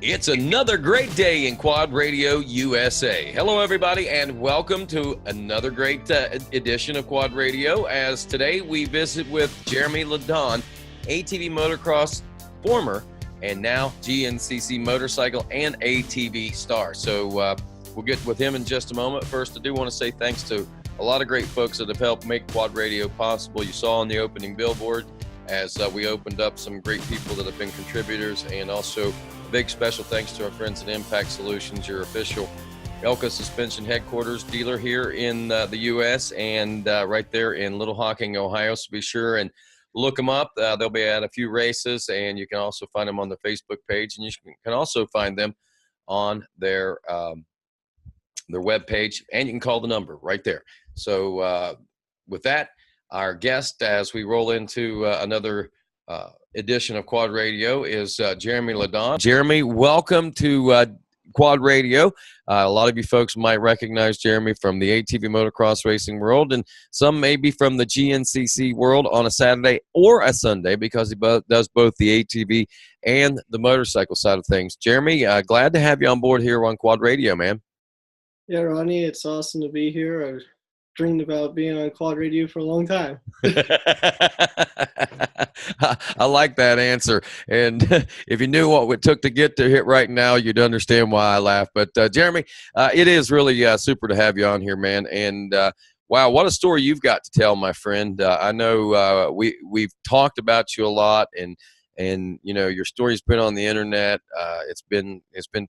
It's another great day in Quad Radio USA. Hello, everybody, and welcome to another great edition of Quad Radio. As today we visit with Jeremy Ledonne, ATV motocross former and now GNCC motorcycle and ATV star. So we'll get with him in just a moment. First, I do want to say thanks to a lot of great folks that have helped make Quad Radio possible. You saw on the opening billboard as we opened up some great people that have been contributors, and also a big special thanks to our friends at Impact Solutions, your official Elka suspension headquarters dealer here in the U.S. and right there in Little Hocking, Ohio. So be sure and look them up. They'll be at a few races, and you can also find them on the Facebook page, and you can also find them on their webpage, and you can call the number right there. So with that, our guest, as we roll into another edition of Quad Radio, is Jeremy Ledonne. Jeremy, welcome to Quad Radio. A lot of you folks might recognize Jeremy from the ATV motocross racing world, and some maybe from the GNCC world on a Saturday or a Sunday, because he does both the ATV and the motorcycle side of things. Jeremy, glad to have you on board here on Quad Radio, man. Yeah, Ronnie, it's awesome to be here. I've dreamed about being on Quad Radio for a long time. I like that answer. And if you knew what it took to get to hit right now, you'd understand why I laugh. But Jeremy, it is really super to have you on here, man. And wow, what a story you've got to tell, my friend. I know we've talked about you a lot, and you know, your story's been on the internet. It's been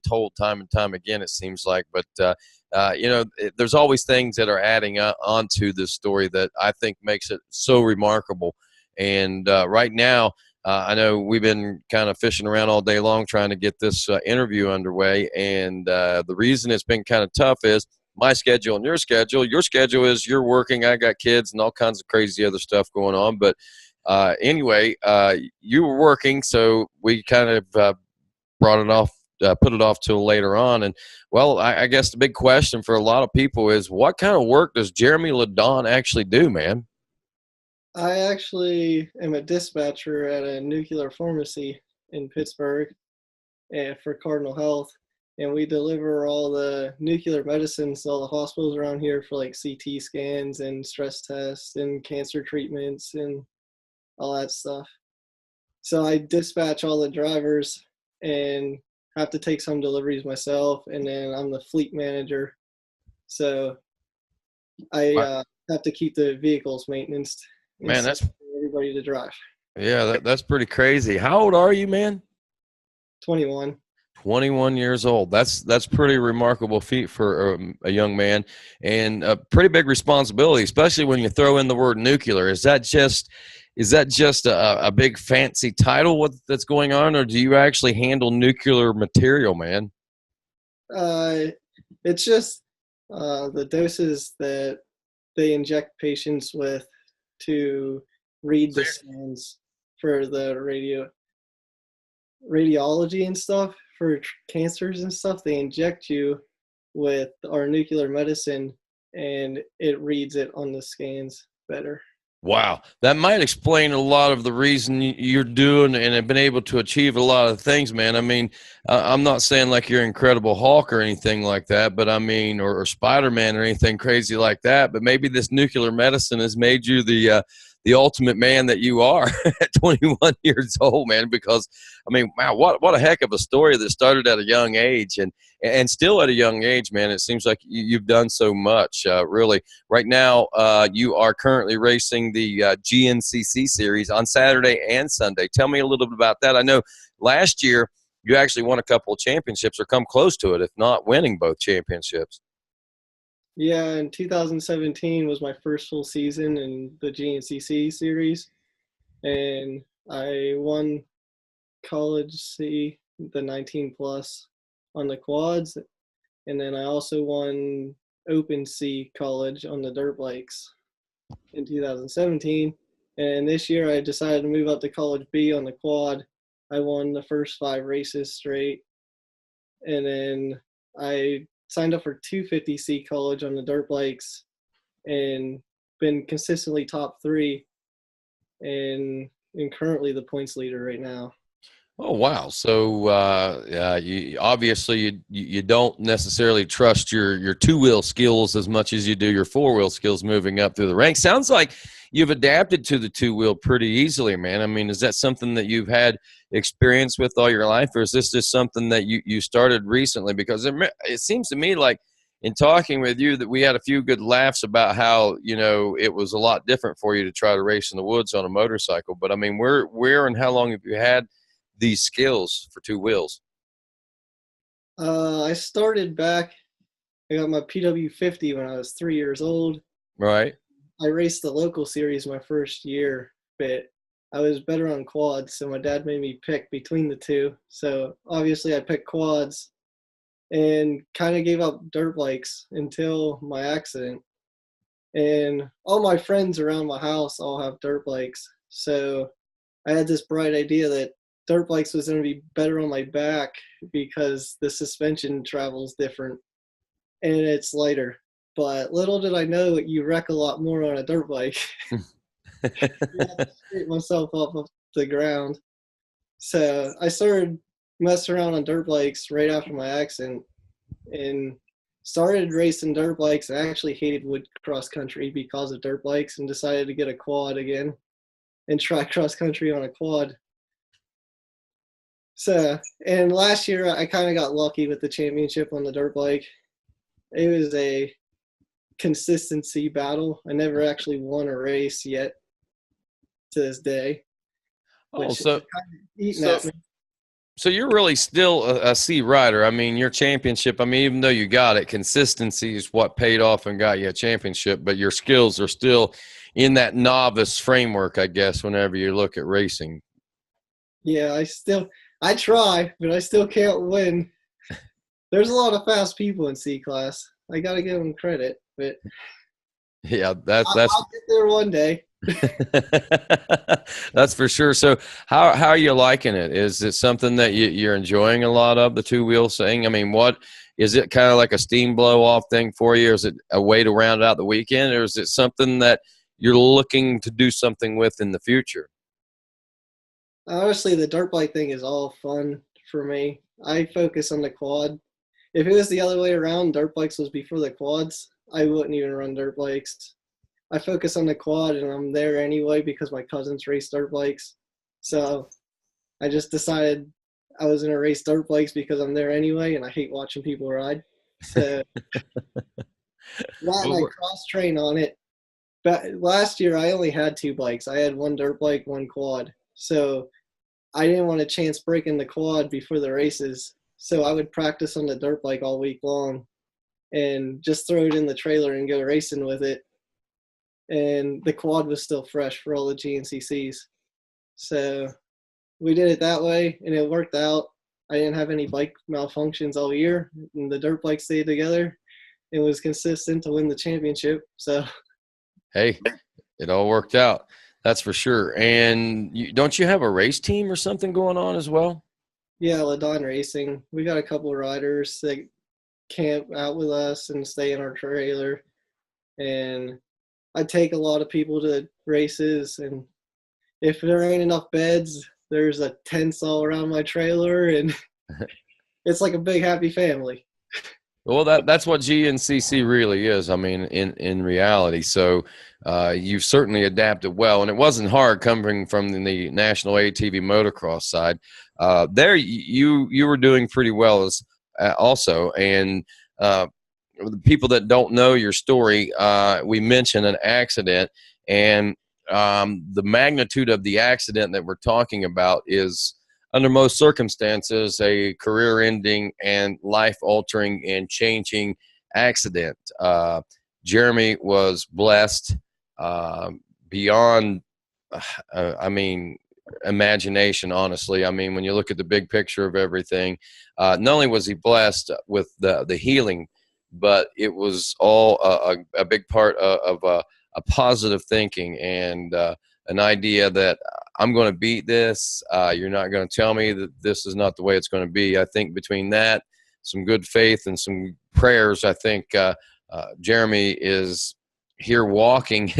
told time and time again, it seems like. But you know, there's always things that are adding onto this story that I think makes it so remarkable. And right now, I know we've been kind of fishing around all day long trying to get this interview underway. And the reason it's been kind of tough is my schedule and your schedule. Your schedule is you're working, I got kids and all kinds of crazy other stuff going on. But anyway, you were working, so we kind of brought it off. Put it off till later on. And well, I guess the big question for a lot of people is, what kind of work does Jeremy Ledonne actually do, man? I actually am a dispatcher at a nuclear pharmacy in Pittsburgh for Cardinal Health, and we deliver all the nuclear medicines to all the hospitals around here for like CT scans and stress tests and cancer treatments and all that stuff. So I dispatch all the drivers and have to take some deliveries myself, and then I'm the fleet manager, so I have to keep the vehicles maintained. Man, that's everybody to drive. Yeah, that's pretty crazy. How old are you, man? 21. 21 years old. That's pretty remarkable feat for a young man, and a pretty big responsibility, especially when you throw in the word nuclear. Is that just a big fancy title that's going on, or do you actually handle nuclear material, man? It's just the doses that they inject patients with to read the scans for the radiology and stuff for cancers and stuff. They inject you with our nuclear medicine, and it reads it on the scans better. Wow, that might explain a lot of the reason you're doing and have been able to achieve a lot of things, man. I mean, I'm not saying like you're Incredible Hulk or anything like that, but I mean, or Spider-Man or anything crazy like that. But maybe this nuclear medicine has made you the ultimate man that you are at 21 years old, man. Because I mean, wow, what a heck of a story that started at a young age and still at a young age, man. It seems like you've done so much, really. Right now, you are currently racing the GNCC series on Saturday and Sunday. Tell me a little bit about that. I know last year you actually won a couple of championships, or come close to it, if not winning both championships. Yeah, in 2017 was my first full season in the GNCC series, and I won College C, the 19 plus, on the quads, and then I also won Open C College on the dirt bikes in 2017. And this year I decided to move up to College B on the quad. I won the first 5 races straight, and then I signed up for 250C College on the dirt bikes and been consistently top 3 and currently the points leader right now. Oh wow! So you obviously you don't necessarily trust your two wheel skills as much as you do your four wheel skills moving up through the ranks. Sounds like you've adapted to the two wheel pretty easily, man. I mean, is that something that you've had experience with all your life, or is this just something that you started recently? Because it seems to me like in talking with you that we had a few good laughs about how it was a lot different for you to try to race in the woods on a motorcycle. But I mean, where and how long have you had these skills for two wheels? I started back. I got my PW50 when I was 3 years old. Right. I raced the local series my first year, but I was better on quads, so my dad made me pick between the two. So obviously, I picked quads and kind of gave up dirt bikes until my accident. And all my friends around my house all have dirt bikes, so I had this bright idea that dirt bikes was going to be better on my back because the suspension travels different and it's lighter. But little did I know you wreck a lot more on a dirt bike. I had to scrape myself off the ground. So I started messing around on dirt bikes right after my accident and started racing dirt bikes. I actually hated wood cross country because of dirt bikes and decided to get a quad again and try cross country on a quad. So, and last year I kind of got lucky with the championship on the dirt bike. It was a consistency battle. I never actually won a race yet to this day, Oh, which is kind of eating so at me. so you're really still a C rider. I mean, your championship. I mean, even though you got it, consistency is what paid off and got you a championship. But your skills are still in that novice framework, I guess. Whenever you look at racing. Yeah, I try, but I still can't win. There's a lot of fast people in C class. I got to give them credit, but Yeah, that's I'll get there one day. that's for sure. So how are you liking it? Is it something that you're enjoying a lot of the two wheel thing? I mean, what is it kind of like a steam blow off thing for you? Is it a way to round out the weekend, or is it something that you're looking to do something with in the future? Honestly, the dirt bike thing is all fun for me. I focus on the quad. If it was the other way around, dirt bikes was before the quads, I wouldn't even run dirt bikes. I focus on the quad and I'm there anyway because my cousins race dirt bikes. So I just decided I was going to race dirt bikes because I'm there anyway and I hate watching people ride. So that and Well, I cross train on it. But last year I only had two bikes. I had one dirt bike, one quad. So I didn't want a chance breaking the quad before the races. So I would practice on the dirt bike all week long and just throw it in the trailer and go racing with it. And the quad was still fresh for all the GNCCs. So we did it that way and it worked out. I didn't have any bike malfunctions all year and the dirt bike stayed together. It was consistent to win the championship. So hey, it all worked out. That's for sure. And don't you have a race team or something going on as well? yeah, Ledonne Racing. We got a couple of riders that camp out with us and stay in our trailer. And I take a lot of people to races. And if there ain't enough beds, there's a tent all around my trailer. And it's like a big happy family. Well, that's what GNCC really is. I mean, in reality. So you've certainly adapted well, and it wasn't hard coming from the national ATV motocross side. There, you were doing pretty well as also, and the people that don't know your story, we mentioned an accident, and the magnitude of the accident that we're talking about is under most circumstances, a career ending and life altering and changing accident. Jeremy was blessed beyond, I mean, imagination, honestly. I mean, when you look at the big picture of everything, not only was he blessed with the healing, but it was all a big part of a positive thinking and an idea that I'm going to beat this. You're not going to tell me that this is not the way it's going to be. I think between that, some good faith, and some prayers, I think Jeremy is here walking,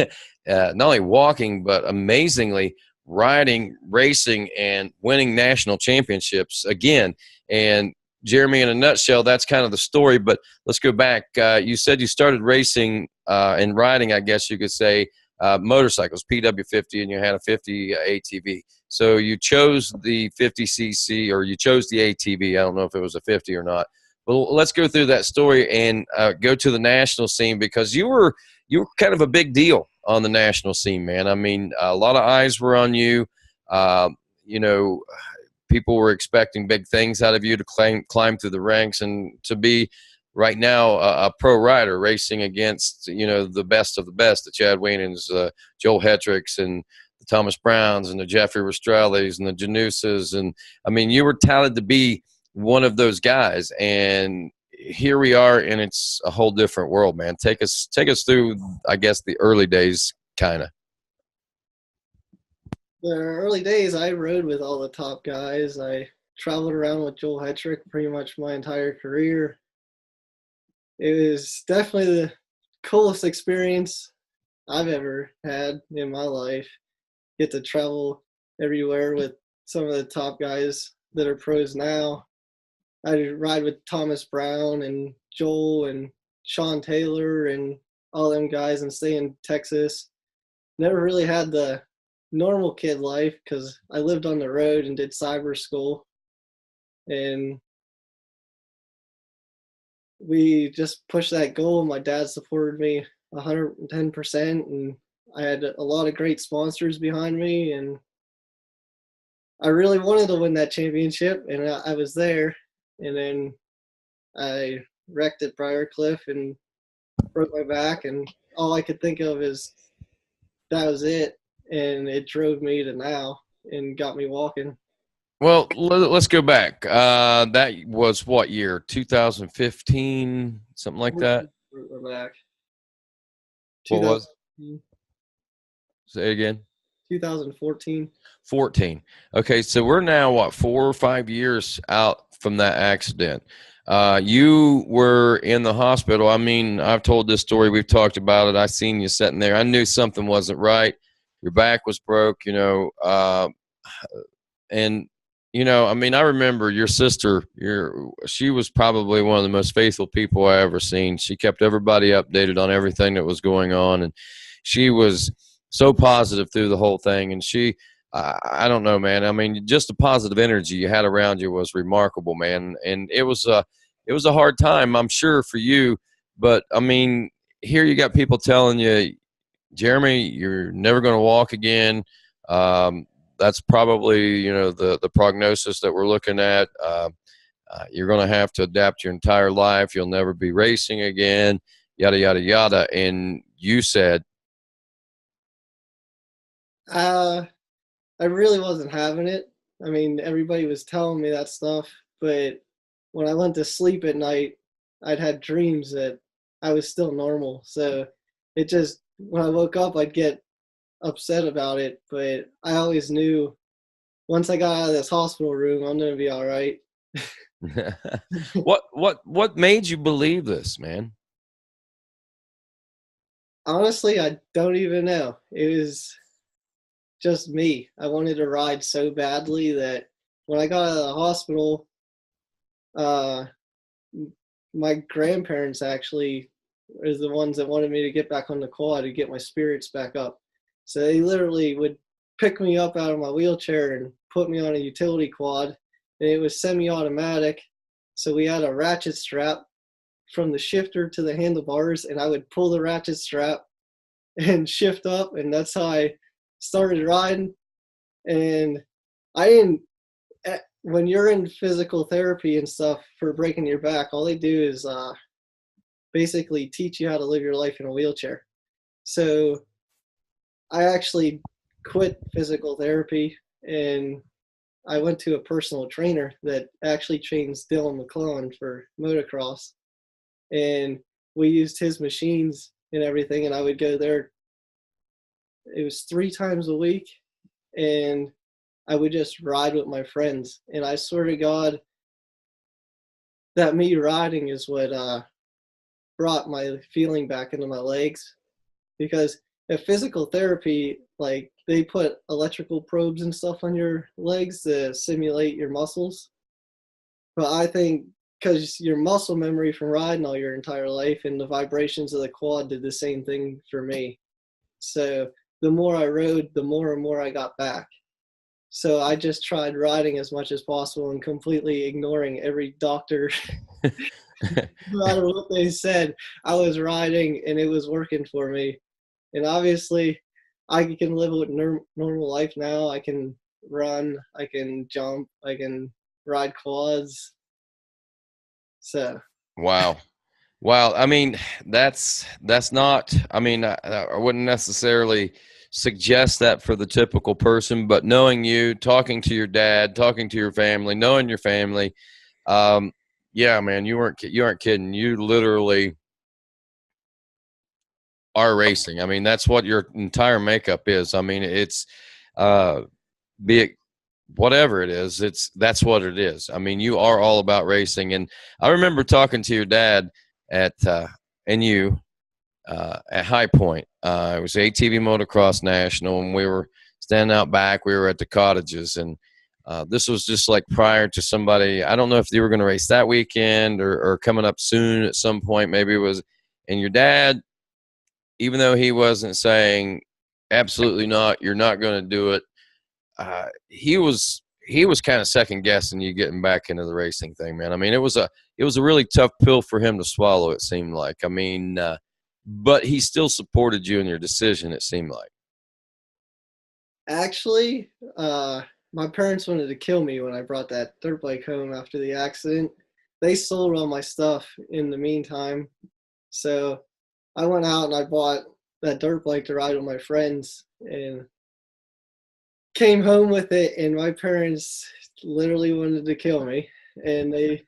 not only walking, but amazingly riding, racing, and winning national championships again. And Jeremy, in a nutshell, that's kind of the story. But let's go back. You said you started racing and riding, I guess you could say, motorcycles, PW50, and you had a 50 ATV. So you chose the 50cc, or you chose the ATV. I don't know if it was a 50 or not. Well, let's go through that story and go to the national scene, because you were kind of a big deal on the national scene, man. I mean, a lot of eyes were on you. You know, people were expecting big things out of you to climb through the ranks and to be right now a pro rider racing against, you know, the best of the best, the Chad Wienans, Joel Hetricks, and the Thomas Browns, and the Jeffrey Rastrellis, and the Janusas. And I mean, you were touted to be one of those guys, and here we are, and it's a whole different world, man. Take us through, I guess, the early days, kind of. The early days, I rode with all the top guys. I traveled around with Joel Hetrick pretty much my entire career. It was definitely the coolest experience I've ever had in my life. Get to travel everywhere with some of the top guys that are pros now. I ride with Thomas Brown and Joel and Sean Taylor and all them guys and stay in Texas. Never really had the normal kid life because I lived on the road and did cyber school. And we just pushed that goal. My dad supported me 110%, and I had a lot of great sponsors behind me, and I really wanted to win that championship, and I was there. And then I wrecked at Briarcliff and broke my back, and all I could think of is that was it, and it drove me to now and got me walking. Well, let's go back. That was what year? 2015, something like that. Broke my back. What was? 2014. Say it again. 2014. 14. Okay, so we're now what, 4 or 5 years out from that accident. You were in the hospital. I mean, I've told this story. We've talked about it. I seen you sitting there. I knew something wasn't right. Your back was broke, you know, and you know, I mean, I remember your sister. She was probably one of the most faithful people I ever seen. She kept everybody updated on everything that was going on, and she was so positive through the whole thing. And I don't know, man. I mean, just the positive energy you had around you was remarkable, man. And it was a hard time, I'm sure, for you. But I mean, here you got people telling you, Jeremy, you're never going to walk again. That's probably, you know, the prognosis that we're looking at. You're going to have to adapt your entire life. You'll never be racing again, yada, yada, yada. And you said, I really wasn't having it. I mean, everybody was telling me that stuff, but when I went to sleep at night, I'd had dreams that I was still normal. So it just, when I woke up, I'd get upset about it, but I always knew once I got out of this hospital room, I'm going to be all right. what made you believe this, man? Honestly, I don't even know. It was just me. I wanted to ride so badly that when I got out of the hospital, my grandparents actually is the ones that wanted me to get back on the quad to get my spirits back up. So they literally would pick me up out of my wheelchair and put me on a utility quad, and it was semi-automatic. So we had a ratchet strap from the shifter to the handlebars, and I would pull the ratchet strap and shift up, and that's how I started riding. And I didn't, when you're in physical therapy and stuff for breaking your back, all they do is basically teach you how to live your life in a wheelchair. So I actually quit physical therapy and I went to a personal trainer that actually trains Dylan McClellan for motocross. And we used his machines and everything, and I would go there. It was 3 times a week, and I would just ride with my friends. And I swear to God that me riding is what brought my feeling back into my legs, because At physical therapy, like they put electrical probes and stuff on your legs to simulate your muscles. But I think because your muscle memory from riding all your entire life and the vibrations of the quad did the same thing for me. So the more I rode, the more and more I got back. So I just tried riding as much as possible and completely ignoring every doctor. No matter what they said, I was riding and it was working for me. And obviously, I can live with normal life now. I can run, I can jump, I can ride quads. So Wow. Wow. I mean, that's not, I mean, I wouldn't necessarily suggest that for the typical person, but knowing you, talking to your dad, talking to your family, knowing your family, um, yeah, man, you aren't kidding. You literally are racing. I mean, that's what your entire makeup is. I mean, it's, uh, be it whatever it is, that's what it is. I mean, you are all about racing. And I remember talking to your dad at, and you, at High Point. It was ATV Motocross National, and we were standing out back. We were at the cottages, and this was just like prior to somebody. I don't know if they were going to race that weekend or coming up soon at some point. Maybe it was. And your dad, even though he wasn't saying absolutely not, you're not going to do it. He was kind of second guessing you getting back into the racing thing, man. I mean, it was a really tough pill for him to swallow. It seemed like. I mean, but he still supported you in your decision. It seemed like. actually, my parents wanted to kill me when I brought that dirt bike home after the accident. They sold all my stuff in the meantime. So I went out and I bought that dirt bike to ride with my friends and came home with it. And my parents literally wanted to kill me. And they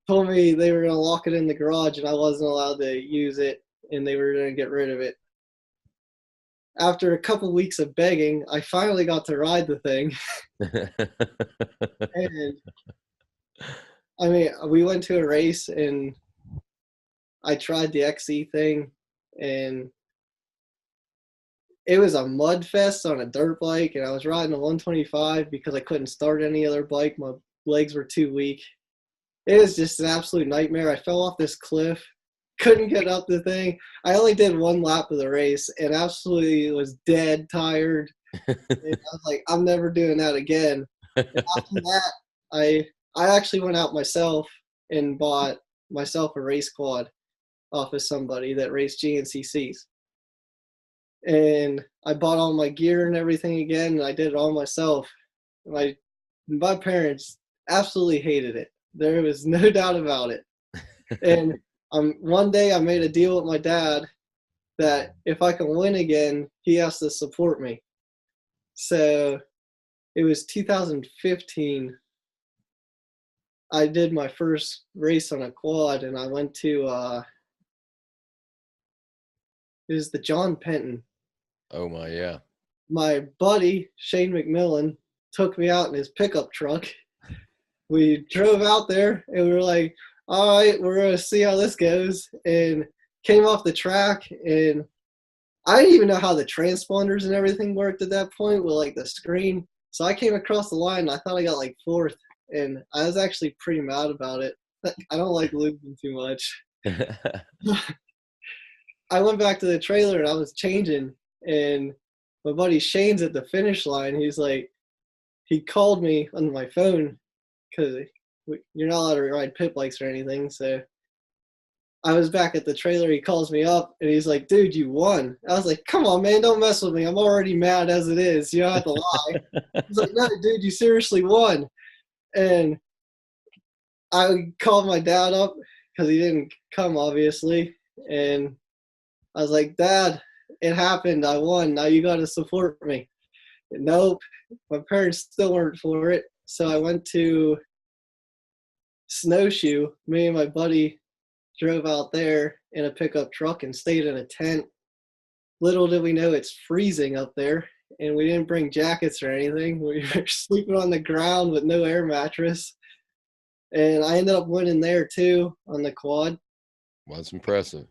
told me they were going to lock it in the garage and I wasn't allowed to use it and they were going to get rid of it. After a couple weeks of begging, I finally got to ride the thing. And I mean, we went to a race and I tried the XE thing and it was a mud fest on a dirt bike. And I was riding a 125 because I couldn't start any other bike. My legs were too weak. It was just an absolute nightmare. I fell off this cliff, couldn't get up the thing. I only did one lap of the race and absolutely was dead tired. And I was like, I'm never doing that again. And after that, I actually went out myself and bought myself a race quad off of somebody that raced GNCCs. And I bought all my gear and everything again, and I did it all myself. My parents absolutely hated it. There was no doubt about it. And one day I made a deal with my dad that if I can win again, he has to support me. So it was 2015. I did my first race on a quad, and I went to it was the John Penton. Oh my, yeah. My buddy Shane McMillan took me out in his pickup truck. We drove out there, and we were like, "All right, we're gonna see how this goes." And came off the track, and I didn't even know how the transponders and everything worked at that point with like the screen. So I came across the line, and I thought I got like fourth, and I was actually pretty mad about it. I don't like losing too much. I went back to the trailer and I was changing, and my buddy Shane's at the finish line. He's like, he called me on my phone because you're not allowed to ride pit bikes or anything. So I was back at the trailer. He calls me up and he's like, "Dude, you won." I was like, "Come on, man, don't mess with me. I'm already mad as it is. You don't have to lie." He's like, "No, dude, you seriously won." And I called my dad up because he didn't come, obviously. And I was like, "Dad, it happened. I won. Now you got to support me." Nope. My parents still weren't for it. So I went to Snowshoe. Me and my buddy drove out there in a pickup truck and stayed in a tent. Little did we know it's freezing up there. And we didn't bring jackets or anything. We were sleeping on the ground with no air mattress. And I ended up winning there too on the quad. Was impressive.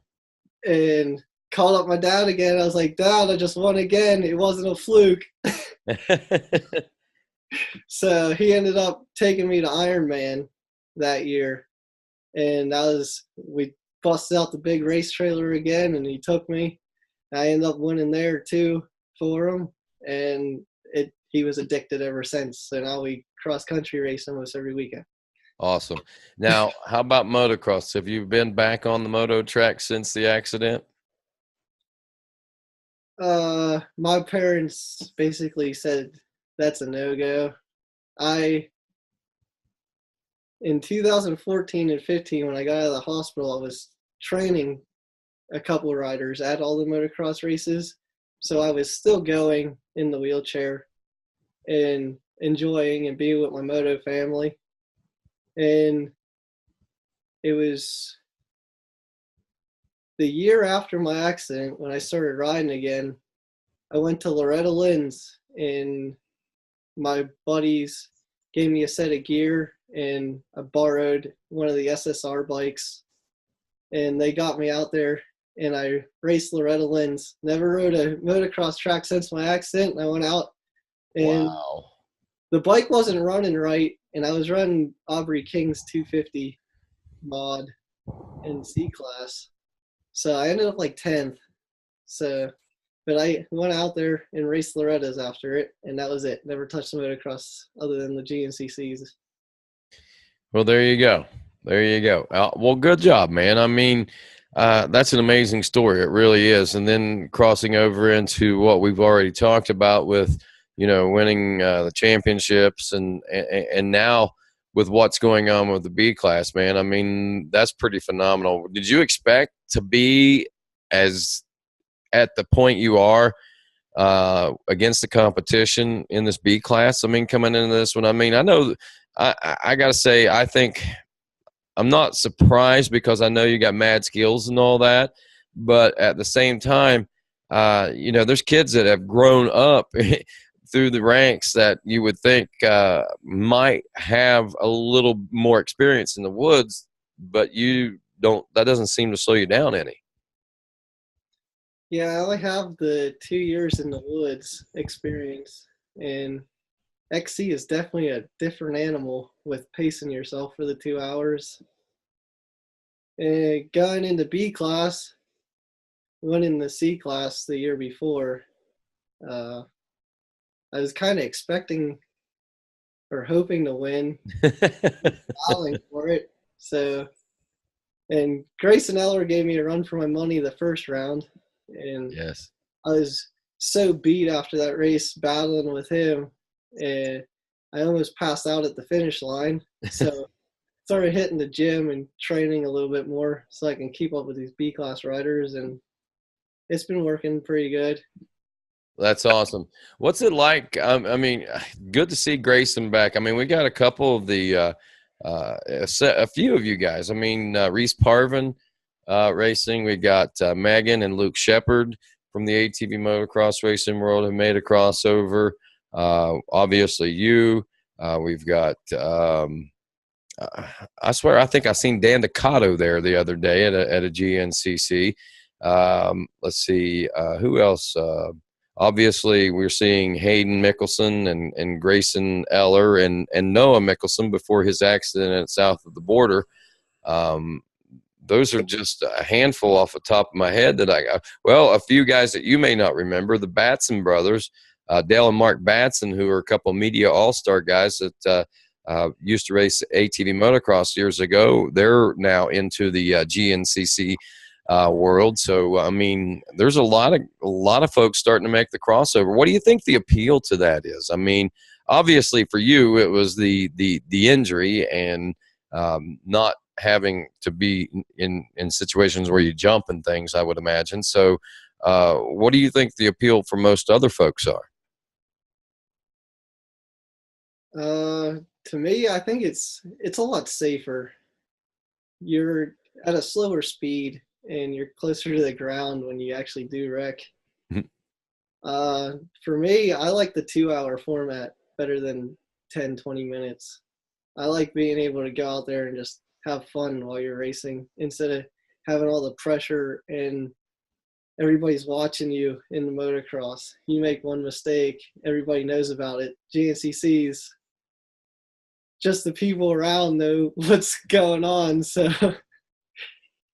And called up my dad again. I was like, Dad, I just won again. It wasn't a fluke. So he ended up taking me to Ironman that year. And we busted out the big race trailer again, and he took me. I ended up winning there too for him. And he was addicted ever since. So now we cross country race almost every weekend. Awesome. Now, how about motocross? Have you been back on the moto track since the accident? My parents basically said that's a no-go. In 2014 and 15, when I got out of the hospital, I was training a couple riders at all the motocross races. So I was still going in the wheelchair and enjoying and being with my moto family. And it was the year after my accident when I started riding again. I went to Loretta Lynn's, and my buddies gave me a set of gear, and I borrowed one of the SSR bikes, and they got me out there, and I raced Loretta Lynn's. Never rode a motocross track since my accident. I went out, and Wow. the bike wasn't running right, and I was running Aubrey King's 250 mod in C class. So I ended up like 10th. But I went out there and raced Loretta's after it, and that was it. Never touched the motocross other than the GNCCs. Well, there you go. There you go. Well, good job, man. I mean, that's an amazing story. It really is. And then crossing over into what we've already talked about with, winning the championships and now with what's going on with the B class, man. I mean, that's pretty phenomenal. Did you expect to be as at the point you are against the competition in this B class? I mean, coming into this one, I mean, I know I got to say, I think I'm not surprised because I know you got mad skills and all that. But at the same time, there's kids that have grown up through the ranks that you would think might have a little more experience in the woods, but you don't. That doesn't seem to slow you down any. Yeah, I only have the 2 years in the woods experience, and XC is definitely a different animal with pacing yourself for the 2 hours. And going into B class, winning the C class the year before, uh, I was kind of expecting or hoping to win, battling for it. So, and Grayson Eller gave me a run for my money the first round, and Yes. I was so beat after that race battling with him, and I almost passed out at the finish line. So started hitting the gym and training a little bit more so I can keep up with these B class riders, and it's been working pretty good. That's awesome. What's it like? I mean, good to see Grayson back. I mean, we got a couple of a few of you guys. I mean, Reese Parvin racing. We got Megan and Luke Shepard from the ATV motocross racing world who made a crossover. Obviously, you. We've got. I swear, I think I seen Dan Ducato there the other day at a GNCC. Let's see, who else? Obviously, we're seeing Hayden Mickelson and Grayson Eller and Noah Mickelson before his accident south of the border. Those are just a handful off the top of my head that a few guys that you may not remember, the Batson brothers, Dale and Mark Batson, who are a couple of media all-star guys that used to race ATV motocross years ago. They're now into the GNCC world. So, I mean, there's a lot of folks starting to make the crossover. What do you think the appeal to that is? I mean, obviously for you, it was the injury and not having to be in situations where you jump and things, I would imagine. So, what do you think the appeal for most other folks are? To me, I think it's a lot safer. You're at a slower speed and you're closer to the ground when you actually do wreck. For me, I like the 2 hour format better than 10, 20 minutes. I like being able to go out there and just have fun while you're racing instead of having all the pressure and everybody's watching you in the motocross. You make one mistake, everybody knows about it. GNCCs, just the people around know what's going on. So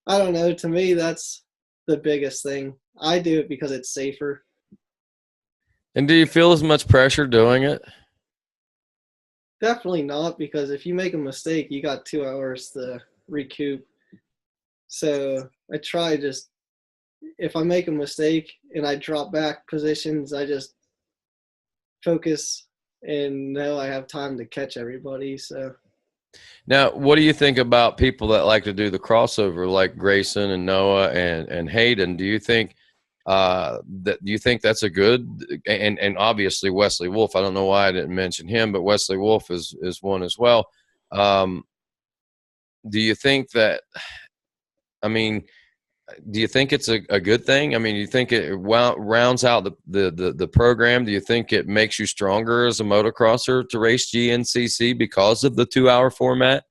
I don't know. To me, that's the biggest thing. I do it because it's safer. And do you feel as much pressure doing it? Definitely not, because if you make a mistake, you got 2 hours to recoup. So I try just, if I make a mistake and I drop back positions, I just focus and know I have time to catch everybody. So Now, what do you think about people that like to do the crossover, like Grayson and Noah and Hayden? Do you think that's a good, and obviously Wesley Wolf? I don't know why I didn't mention him, but Wesley Wolf is one as well. Um, do you think that? I mean, do you think it's a good thing? I mean, do you think it rounds out the program? Do you think it makes you stronger as a motocrosser to race GNCC because of the 2 hour format?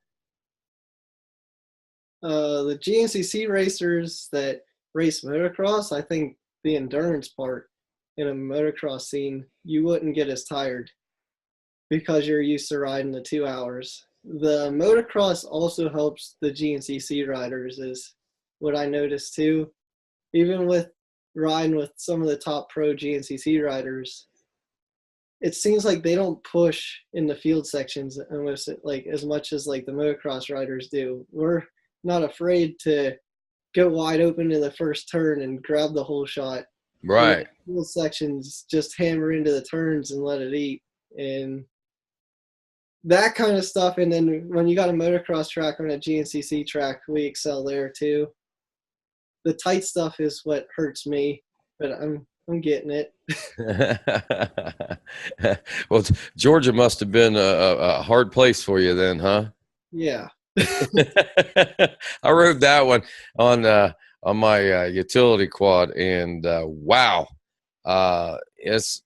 the GNCC racers that race motocross, I think the endurance part in a motocross scene, you wouldn't get as tired because you're used to riding the 2 hours. The motocross also helps the GNCC riders, is what I noticed too. Even with riding with some of the top pro GNCC riders, it seems like they don't push in the field sections unless like as much as like the motocross riders do. We're not afraid to go wide open in the first turn and grab the whole shot. Right. Field sections just hammer into the turns and let it eat, and that kind of stuff. And then when you got a motocross track on a GNCC track, we excel there too. The tight stuff is what hurts me, but I'm getting it. Well, Georgia must have been a hard place for you then, huh? Yeah. I rode that one on my utility quad, and wow, it's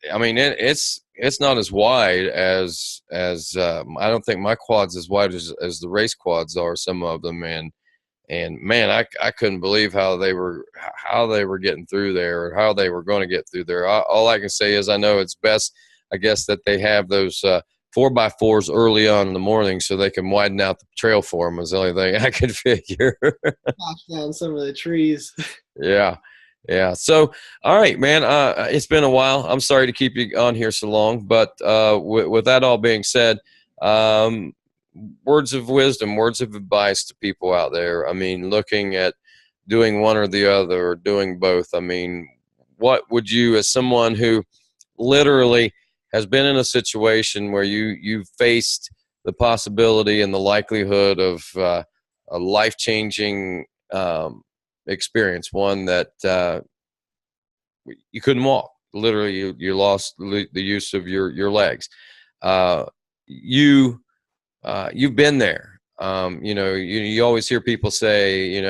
not as wide as I don't think my quad's as wide as the race quads are, some of them, and man, I couldn't believe how they were getting through there, or how they were going to get through there. All I can say is I know it's best, I guess, that they have those 4x4s early on in the morning so they can widen out the trail for them. Is the only thing I could figure. Knock down some of the trees. Yeah. Yeah. So, all right, man. It's been a while. I'm sorry to keep you on here so long, but with that all being said, um, words of wisdom, words of advice to people out there. I mean, looking at doing one or the other, or doing both. I mean, what would you, as someone who literally has been in a situation where you faced the possibility and the likelihood of a life changing experience, one that you couldn't walk. Literally, you lost the use of your legs. Uh, you you've been there. You always hear people say,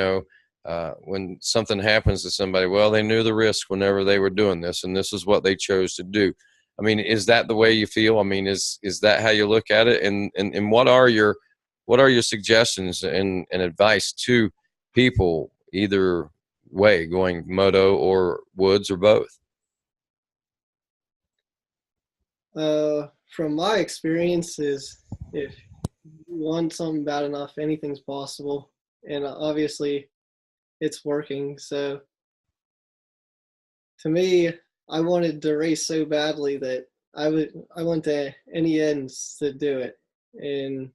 when something happens to somebody, well, they knew the risk whenever they were doing this, and this is what they chose to do. I mean, is that the way you feel? I mean, is that how you look at it? And what are your suggestions and advice to people either way, going moto or woods or both? From my experiences, if you want something bad enough, anything's possible. And obviously, it's working. So to me, I wanted to race so badly that I went to any ends to do it. And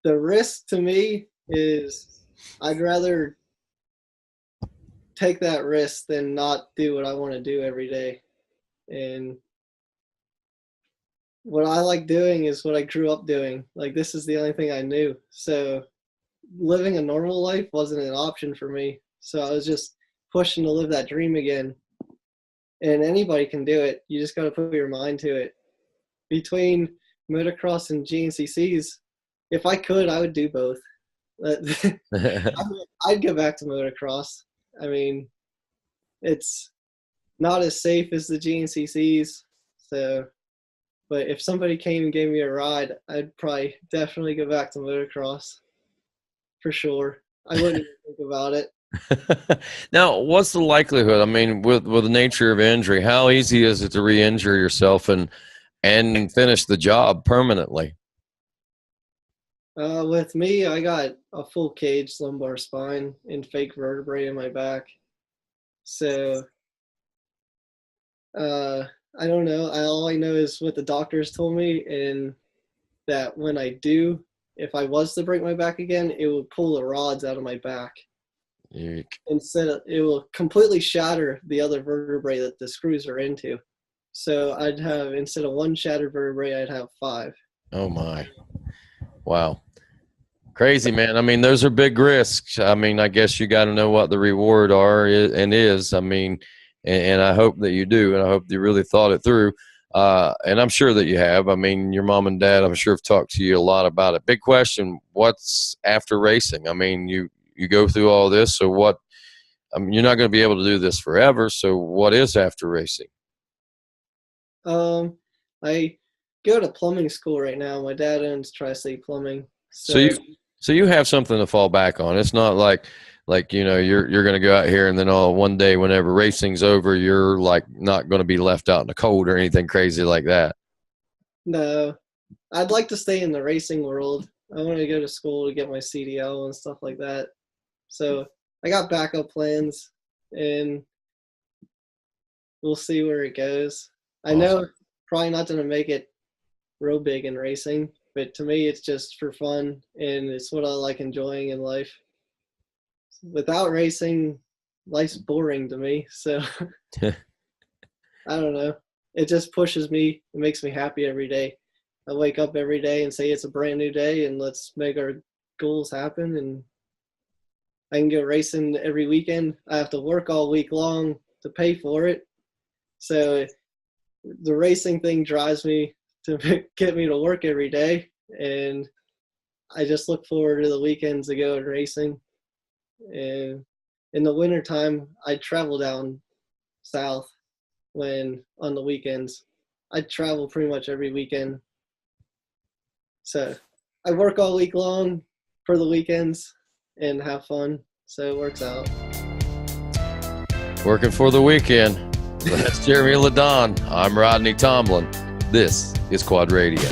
the risk to me is I'd rather take that risk than not do what I want to do every day. And what I like doing is what I grew up doing. Like, this is the only thing I knew. So living a normal life wasn't an option for me. So I was just pushing to live that dream again. And anybody can do it. You just got to put your mind to it. Between motocross and GNCCs, if I could, I would do both. I'd go back to motocross. I mean, it's not as safe as the GNCCs. So, but if somebody came and gave me a ride, I'd probably definitely go back to motocross for sure. I wouldn't even think about it. Now, what's the likelihood? I mean, with the nature of injury, how easy is it to re-injure yourself and finish the job permanently? With me, I got a full cage lumbar spine and fake vertebrae in my back. So uh, I don't know. All I know is what the doctors told me, and that when I do, if I was to break my back again, it would pull the rods out of my back. Eek. It will completely shatter the other vertebrae that the screws are into. So I'd have, instead of one shattered vertebrae, I'd have 5. Oh my. Wow. Crazy, man. I mean, those are big risks. I mean, I guess you got to know what the reward are and is. I mean, and I hope that you do, and I hope you really thought it through. And I'm sure that you have. I mean, your mom and dad, I'm sure, have talked to you a lot about it. Big question: what's after racing? I mean, you go through all this, so what? I mean, you're not going to be able to do this forever. So, what is after racing? I go to plumbing school right now. My dad owns Tri-State Plumbing. So you have something to fall back on. It's not like you're going to go out here and then one day whenever racing's over, you're like not going to be left out in the cold or anything crazy like that. No, I'd like to stay in the racing world. I want to go to school to get my CDL and stuff like that. So I got backup plans, and we'll see where it goes. I know probably not going to make it real big in racing, but to me, it's just for fun, and it's what I like enjoying in life. Without racing, life's boring to me. So I don't know. It just pushes me. It makes me happy every day. I wake up every day and say it's a brand new day, and let's make our goals happen. And I can go racing every weekend. I have to work all week long to pay for it. So the racing thing drives me to get me to work every day. And I just look forward to the weekends to go racing. And in the wintertime, I travel down south on the weekends. I travel pretty much every weekend. So I work all week long for the weekends and have fun. So it works out. Working for the weekend. That's Jeremy Ledonne. I'm Rodney Tomlin. This is Quad Radio.